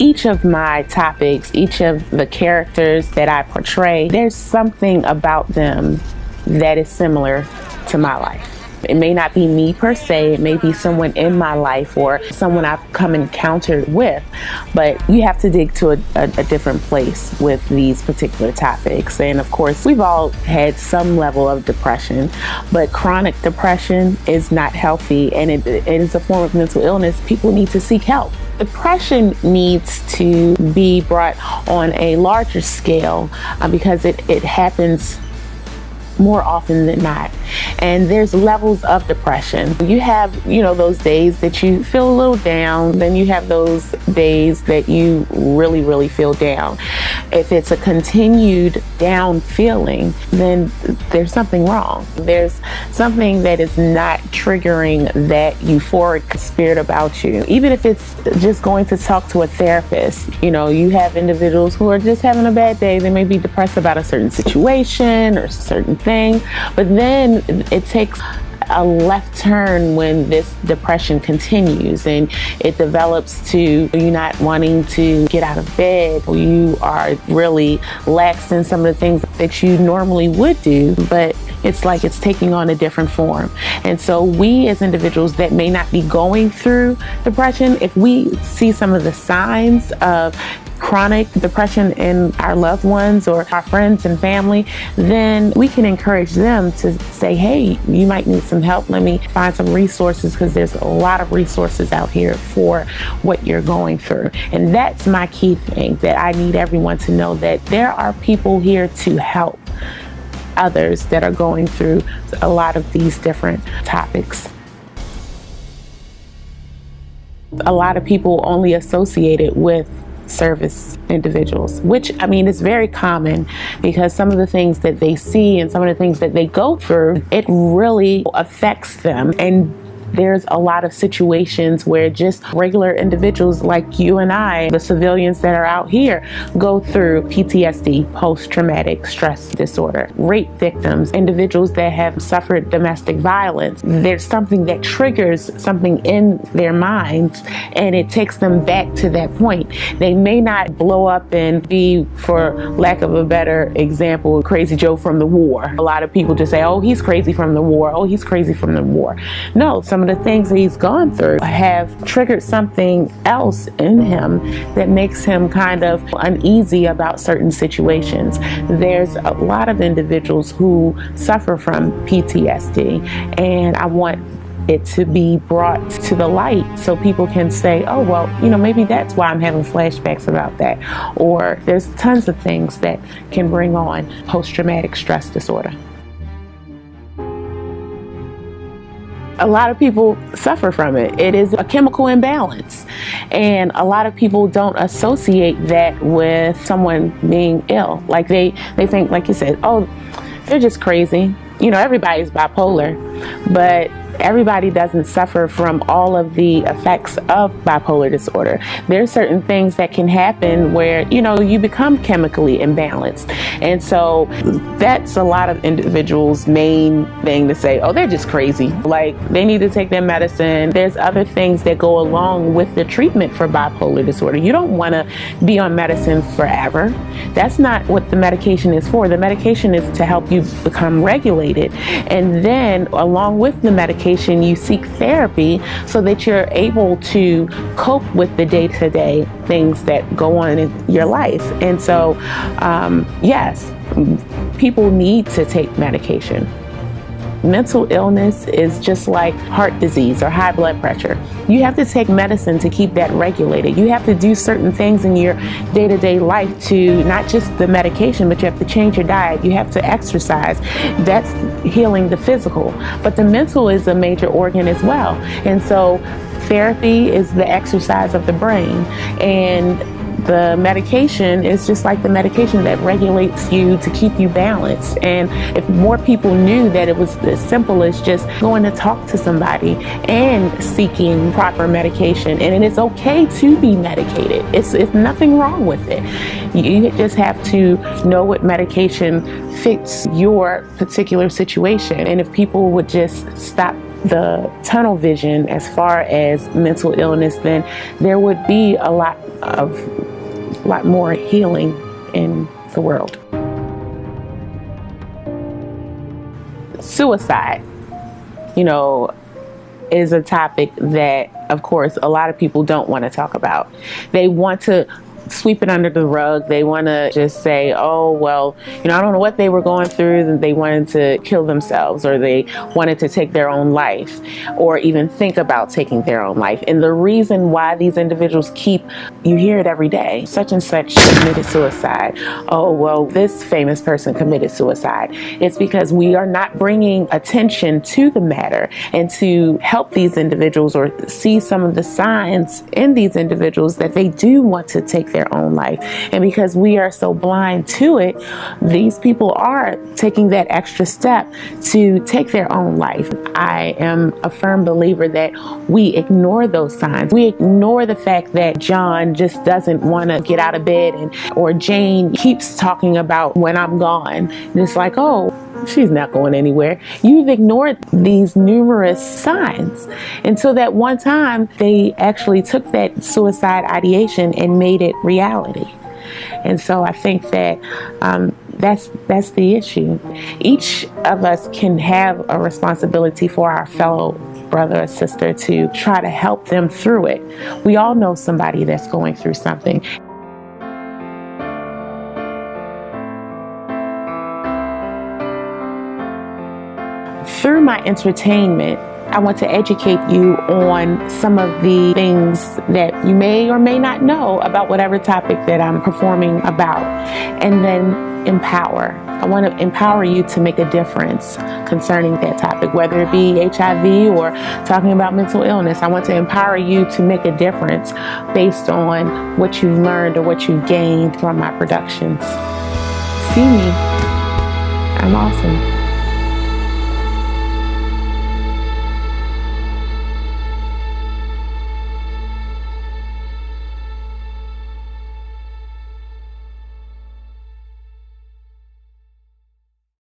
Each of my topics, each of the characters that I portray, there's something about them that is similar to my life. It may not be me per se, it may be someone in my life or someone I've come encountered with, but you have to dig to a different place with these particular topics. And of course, we've all had some level of depression, but chronic depression is not healthy, and it is a form of mental illness. People need to seek help. Depression needs to be brought on a larger scale because it happens more often than not. And there's levels of depression. You have, those days that you feel a little down, then you have those days that you really, really feel down. If it's a continued down feeling, then there's something wrong. There's something that is not triggering that euphoric spirit about you. Even if it's just going to talk to a therapist, you have individuals who are just having a bad day. They may be depressed about a certain situation or certain thing, but then it takes a left turn when this depression continues and it develops to you not wanting to get out of bed. You are really lax in some of the things that you normally would do, but it's like it's taking on a different form. And so we as individuals that may not be going through depression, if we see some of the signs of chronic depression in our loved ones or our friends and family, then we can encourage them to say, hey, you might need some help. Let me find some resources, because there's a lot of resources out here for what you're going through. And that's my key thing, that I need everyone to know that there are people here to help others that are going through a lot of these different topics. A lot of people only associate it with service individuals, which is very common, because some of the things that they see and some of the things that they go through, it really affects them. And there's a lot of situations where just regular individuals like you and I, the civilians that are out here, go through PTSD, post-traumatic stress disorder, rape victims, individuals that have suffered domestic violence. There's something that triggers something in their minds, and it takes them back to that point. They may not blow up and be, for lack of a better example, Crazy Joe from the war. A lot of people just say, oh, he's crazy from the war. Oh, he's crazy from the war. No, some of the things that he's gone through have triggered something else in him that makes him kind of uneasy about certain situations. There's a lot of individuals who suffer from PTSD, and I want it to be brought to the light so people can say, oh, well, maybe that's why I'm having flashbacks about that. Or there's tons of things that can bring on post-traumatic stress disorder. A lot of people suffer from it. It is a chemical imbalance. And a lot of people don't associate that with someone being ill. Like they think, like you said, oh, they're just crazy. Everybody's bipolar, but everybody doesn't suffer from all of the effects of bipolar disorder. There are certain things that can happen where, you become chemically imbalanced. And so that's a lot of individuals' main thing to say, oh, they're just crazy. Like, they need to take their medicine. There's other things that go along with the treatment for bipolar disorder. You don't want to be on medicine forever. That's not what the medication is for. The medication is to help you become regulated. And then along with the medication, you seek therapy so that you're able to cope with the day-to-day things that go on in your life. And so, yes, people need to take medication. Mental illness is just like heart disease or high blood pressure. You have to take medicine to keep that regulated. You have to do certain things in your day-to-day life to not just the medication, but you have to change your diet. You have to exercise. That's healing the physical. But the mental is a major organ as well. And so therapy is the exercise of the brain. And the medication is just like the medication that regulates you to keep you balanced. And if more people knew that it was as simple as just going to talk to somebody and seeking proper medication, and it is okay to be medicated. It's nothing wrong with it. You just have to know what medication fits your particular situation. And if people would just stop the tunnel vision as far as mental illness, then there would be a lot more healing in the world. Suicide, is a topic that, of course, a lot of people don't want to talk about. They want to sweep it under the rug. They want to just say, oh, well, I don't know what they were going through. They wanted to kill themselves, or they wanted to take their own life, or even think about taking their own life. And the reason why these individuals you hear it every day, such and such committed suicide. Oh, well, this famous person committed suicide. It's because we are not bringing attention to the matter and to help these individuals, or see some of the signs in these individuals that they do want to take their own life. And because we are so blind to it, these people are taking that extra step to take their own life. I am a firm believer that we ignore those signs. We ignore the fact that John just doesn't want to get out of bed, or Jane keeps talking about when I'm gone. And it's like, oh, she's not going anywhere. You've ignored these numerous signs until that one time they actually took that suicide ideation and made it reality. And so I think that that's the issue. Each of us can have a responsibility for our fellow brother or sister to try to help them through it. We all know somebody that's going through something. Through my entertainment, I want to educate you on some of the things that you may or may not know about whatever topic that I'm performing about, and then empower. I want to empower you to make a difference concerning that topic, whether it be HIV or talking about mental illness. I want to empower you to make a difference based on what you've learned or what you've gained from my productions. See me. I'm awesome.